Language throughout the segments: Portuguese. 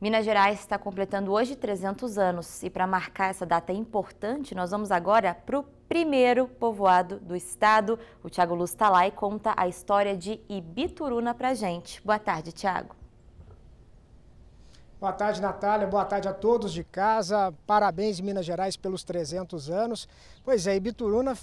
Minas Gerais está completando hoje 300 anos e para marcar essa data importante, nós vamos agora para o primeiro povoado do estado. O Thiago Luz está lá e conta a história de Ibituruna para a gente. Boa tarde, Thiago. Boa tarde, Natália. Boa tarde a todos de casa. Parabéns, Minas Gerais, pelos 300 anos. Pois é, Ibituruna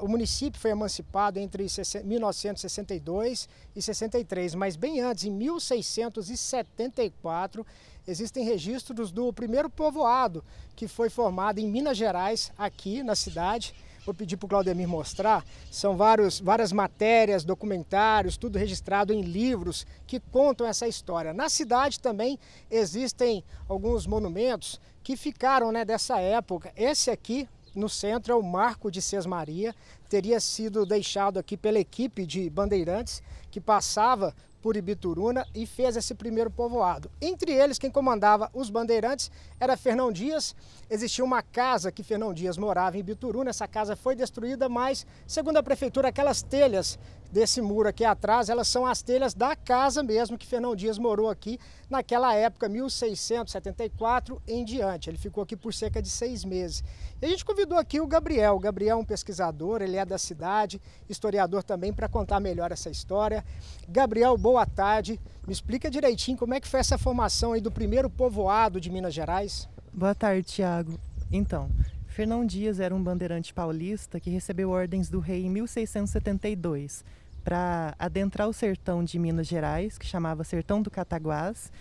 o município foi emancipado entre 1962 e 63, mas bem antes, em 1674, existem registros do primeiro povoado que foi formado em Minas Gerais, aqui na cidade. Vou pedir para o Claudemir mostrar, são várias matérias, documentários, tudo registrado em livros que contam essa história. Na cidade também existem alguns monumentos que ficaram, dessa época. Esse aqui no centro é o Marco de Sesmaria, teria sido deixado aqui pela equipe de bandeirantes que passava por Ibituruna e fez esse primeiro povoado. Entre eles, quem comandava os bandeirantes era Fernão Dias. Existia uma casa que Fernão Dias morava em Ibituruna, essa casa foi destruída, mas, segundo a prefeitura, aquelas telhas desse muro aqui atrás, elas são as telhas da casa mesmo que Fernão Dias morou aqui naquela época, 1674 em diante. Ele ficou aqui por cerca de 6 meses. E a gente convidou aqui o Gabriel. O Gabriel é um pesquisador, ele é da cidade, historiador também, para contar melhor essa história. Gabriel, boa tarde. Me explica direitinho como é que foi essa formação aí do primeiro povoado de Minas Gerais. Boa tarde, Thiago. Então, Fernão Dias era um bandeirante paulista que recebeu ordens do rei em 1672 para adentrar o sertão de Minas Gerais, que chamava Sertão do Cataguás,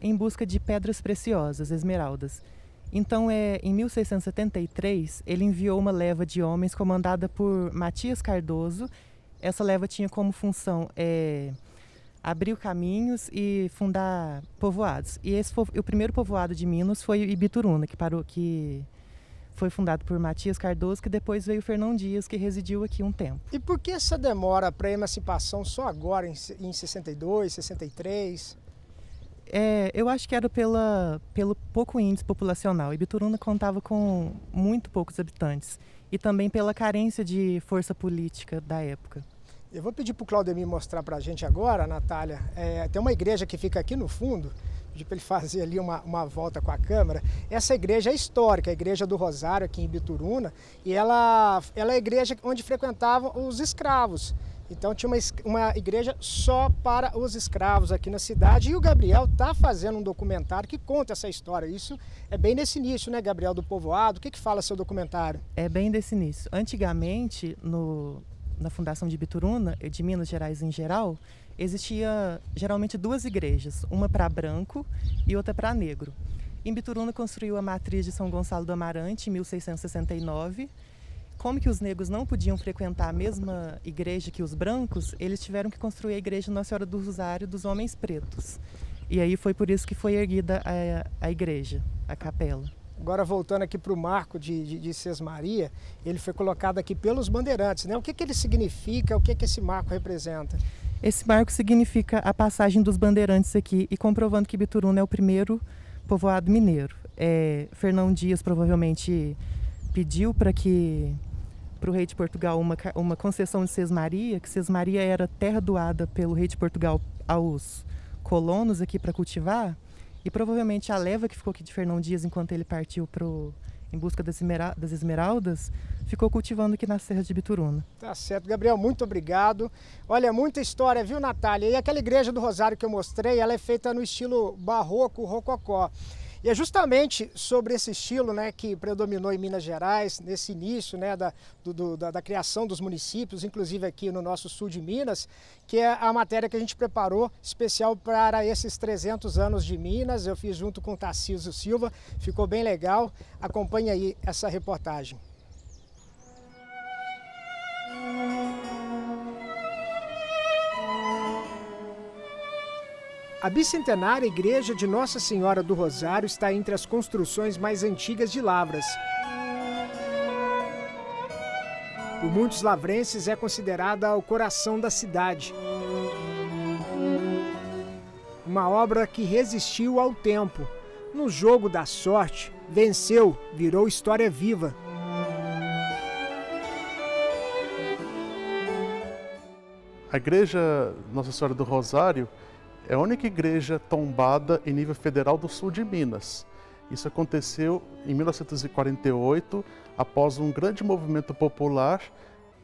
em busca de pedras preciosas, esmeraldas. Então, em 1673, ele enviou uma leva de homens comandada por Matias Cardoso. Essa leva tinha como função abrir caminhos e fundar povoados. E o primeiro povoado de Minas foi Ibituruna, que foi fundado por Matias Cardoso, que depois veio Fernão Dias, que residiu aqui um tempo. E por que essa demora para a emancipação só agora, em 62, 63? Eu acho que era pelo pouco índice populacional. Ibituruna contava com muito poucos habitantes e também pela carência de força política da época. Eu vou pedir para o Claudemir mostrar para a gente agora, Natália. Tem uma igreja que fica aqui no fundo, pedir para ele fazer ali uma volta com a câmera. Essa igreja é histórica, a Igreja do Rosário aqui em Ibituruna, e ela é a igreja onde frequentavam os escravos. Então tinha uma igreja só para os escravos aqui na cidade, e o Gabriel está fazendo um documentário que conta essa história. Isso é bem nesse início, né, Gabriel, do povoado? O que fala seu documentário? É bem desse início. Antigamente, na fundação de Ibituruna, de Minas Gerais em geral, existia geralmente 2 igrejas, uma para branco e outra para negro. Ibituruna construiu a matriz de São Gonçalo do Amarante em 1669. Como que os negros não podiam frequentar a mesma igreja que os brancos, eles tiveram que construir a igreja Nossa Senhora do Rosário dos Homens Pretos. E aí foi por isso que foi erguida a igreja, a capela. Agora, voltando aqui para o Marco de Sesmaria, ele foi colocado aqui pelos bandeirantes, né? O que ele significa, o que esse marco representa? Esse marco significa a passagem dos bandeirantes aqui e comprovando que Ibituruna é o primeiro povoado mineiro. Fernão Dias provavelmente pediu para o rei de Portugal uma concessão de Sesmaria, que Sesmaria era terra doada pelo rei de Portugal aos colonos aqui para cultivar. E provavelmente a leva que ficou aqui de Fernão Dias enquanto ele partiu em busca das esmeraldas, ficou cultivando aqui na Serra de Ibituruna. Tá certo, Gabriel, muito obrigado. Olha, muita história, viu, Natália? E aquela igreja do Rosário que eu mostrei, ela é feita no estilo barroco, rococó. E é justamente sobre esse estilo, que predominou em Minas Gerais, nesse início, da criação dos municípios, inclusive aqui no nosso sul de Minas, que é a matéria que a gente preparou especial para esses 300 anos de Minas. Eu fiz junto com o Tarcísio Silva, ficou bem legal. Acompanhe aí essa reportagem. A bicentenária Igreja de Nossa Senhora do Rosário está entre as construções mais antigas de Lavras. Por muitos lavrenses é considerada o coração da cidade. Uma obra que resistiu ao tempo. No jogo da sorte, venceu, virou história viva. A Igreja Nossa Senhora do Rosário É a única igreja tombada em nível federal do sul de Minas. Isso aconteceu em 1948, após um grande movimento popular,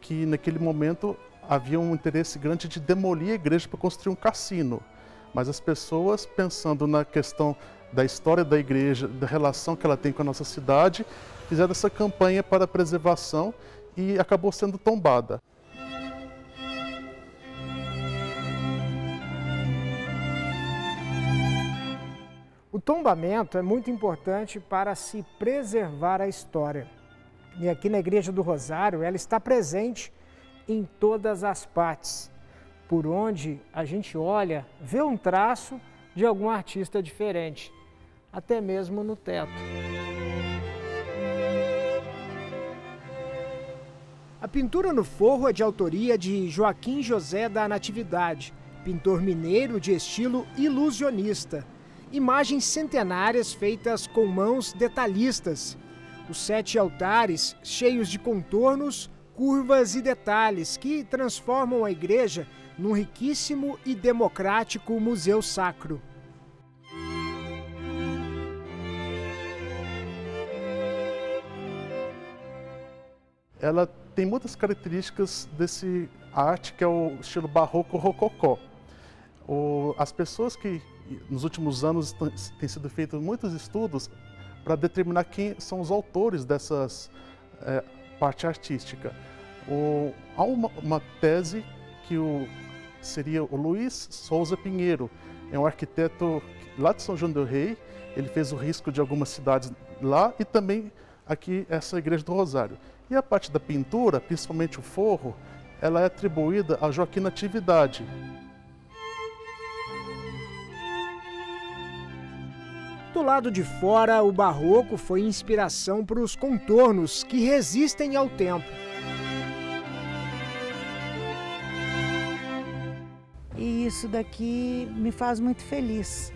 que naquele momento havia um interesse grande de demolir a igreja para construir um cassino. Mas as pessoas, pensando na questão da história da igreja, da relação que ela tem com a nossa cidade, fizeram essa campanha para a preservação e acabou sendo tombada. O tombamento é muito importante para se preservar a história. E aqui na Igreja do Rosário, ela está presente em todas as partes. Por onde a gente olha, vê um traço de algum artista diferente, até mesmo no teto. A pintura no forro é de autoria de Joaquim José da Natividade, pintor mineiro de estilo ilusionista. Imagens centenárias feitas com mãos detalhistas. Os 7 altares cheios de contornos, curvas e detalhes que transformam a igreja num riquíssimo e democrático museu sacro. Ela tem muitas características desse arte que é o estilo barroco rococó. As pessoas que nos últimos anos têm sido feitos muitos estudos para determinar quem são os autores dessas parte artística. Há uma tese que seria o Luiz Souza Pinheiro, é um arquiteto lá de São João del Rei. Ele fez o risco de algumas cidades lá e também aqui essa Igreja do Rosário. E a parte da pintura, principalmente o forro, ela é atribuída a Joaquim Natividade. Do lado de fora, o barroco foi inspiração para os contornos que resistem ao tempo. E isso daqui me faz muito feliz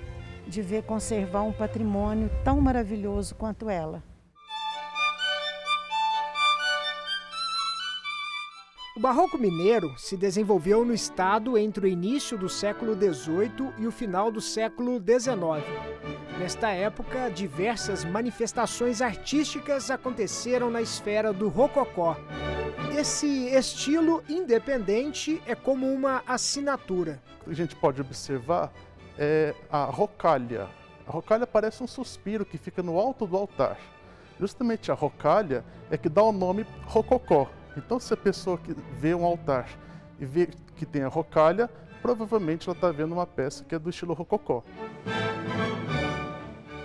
de ver conservar um patrimônio tão maravilhoso quanto ela. O barroco mineiro se desenvolveu no estado entre o início do século XVIII e o final do século XIX. Nesta época, diversas manifestações artísticas aconteceram na esfera do rococó. Esse estilo independente é como uma assinatura. O que a gente pode observar é a rocalha. A rocalha parece um suspiro que fica no alto do altar. Justamente a rocalha é que dá o nome rococó. Então, se a pessoa que vê um altar e vê que tem a rocalha, provavelmente ela está vendo uma peça que é do estilo rococó.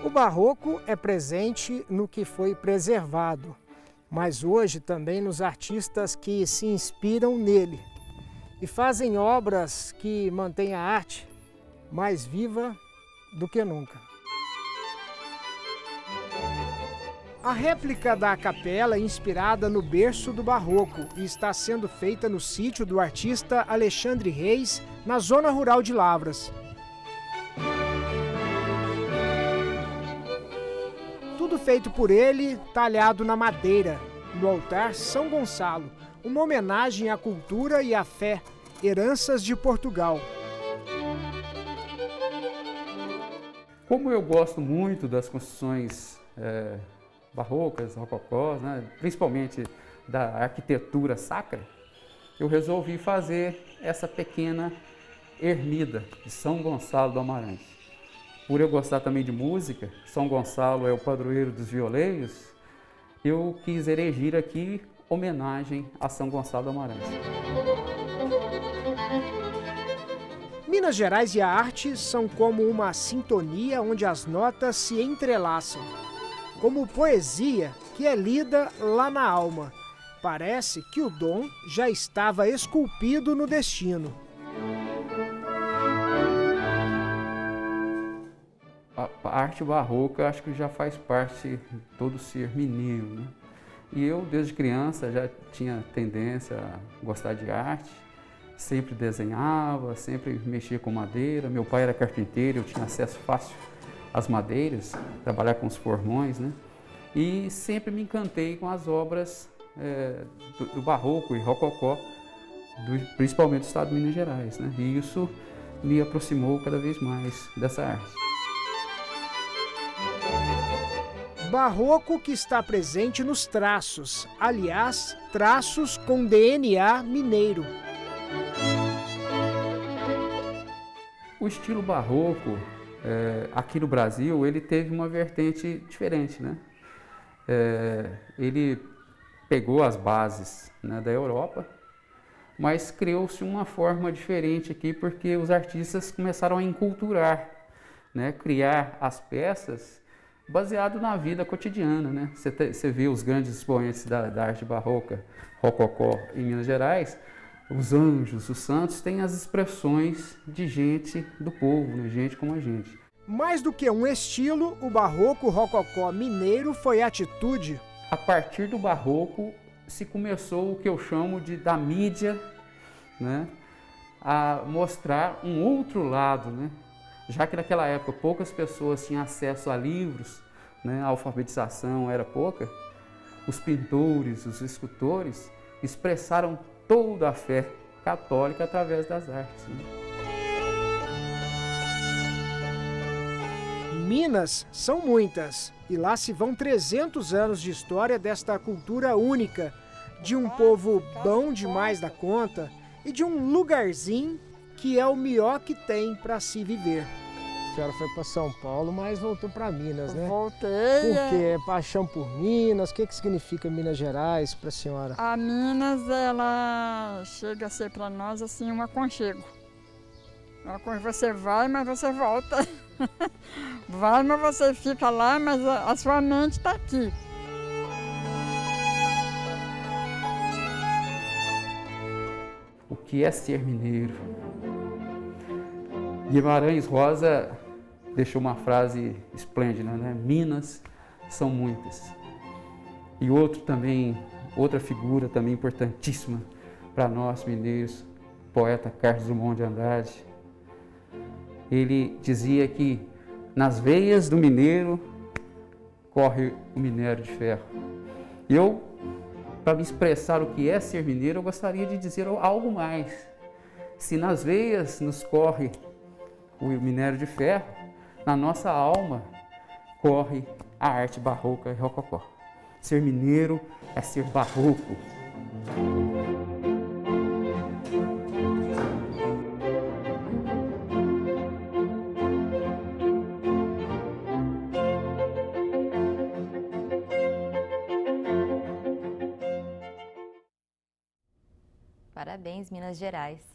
O barroco é presente no que foi preservado, mas hoje também nos artistas que se inspiram nele e fazem obras que mantêm a arte mais viva do que nunca. A réplica da capela é inspirada no berço do barroco e está sendo feita no sítio do artista Alexandre Reis, na zona rural de Lavras. Tudo feito por ele, talhado na madeira, no altar São Gonçalo, uma homenagem à cultura e à fé, heranças de Portugal. Como eu gosto muito das construções barrocas, rococós, né, principalmente da arquitetura sacra, eu resolvi fazer essa pequena ermida de São Gonçalo do Amarante. Por eu gostar também de música, São Gonçalo é o padroeiro dos violeiros, eu quis erigir aqui homenagem a São Gonçalo do Amarante. Minas Gerais e a arte são como uma sintonia onde as notas se entrelaçam. Como poesia que é lida lá na alma. Parece que o dom já estava esculpido no destino. A arte barroca acho que já faz parte de todo ser menino, né? E eu, desde criança, já tinha tendência a gostar de arte. Sempre desenhava, sempre mexia com madeira. Meu pai era carpinteiro, eu tinha acesso fácil às madeiras, trabalhar com os formões, né? E sempre me encantei com as obras do barroco e rococó, principalmente do estado de Minas Gerais, né? E isso me aproximou cada vez mais dessa arte. Barroco que está presente nos traços, aliás, traços com DNA mineiro. O estilo barroco, aqui no Brasil, ele teve uma vertente diferente, né? Ele pegou as bases, né, da Europa, mas criou-se uma forma diferente aqui porque os artistas começaram a enculturar, né, criar as peças baseado na vida cotidiana, né? Você vê os grandes expoentes da arte barroca, rococó em Minas Gerais, os anjos, os santos têm as expressões de gente do povo, né? Gente como a gente. Mais do que um estilo, o barroco rococó mineiro foi atitude. A partir do barroco se começou o que eu chamo da mídia, né, a mostrar um outro lado, né? Já que naquela época poucas pessoas tinham acesso a livros, né, a alfabetização era pouca, os pintores, os escultores expressaram toda a fé católica através das artes, né? Minas são muitas, e lá se vão 300 anos de história desta cultura única, de um povo bom demais da conta e de um lugarzinho que é o melhor que tem para se viver. A senhora foi para São Paulo, mas voltou para Minas, né? Voltei. Por quê? Paixão por Minas? O que significa Minas Gerais para a senhora? A Minas, ela chega a ser para nós assim um aconchego. Você vai, mas você volta. Vai, mas você fica lá, mas a sua mente está aqui. O que é ser mineiro? Guimarães Rosa deixou uma frase esplêndida, né? Minas são muitas. E outra figura também importantíssima para nós mineiros, poeta Carlos Drummond de Andrade. Ele dizia que nas veias do mineiro corre o minério de ferro. E eu, para me expressar o que é ser mineiro, eu gostaria de dizer algo mais. Se nas veias nos corre o minério de ferro, na nossa alma corre a arte barroca e rococó. Ser mineiro é ser barroco. Parabéns, Minas Gerais.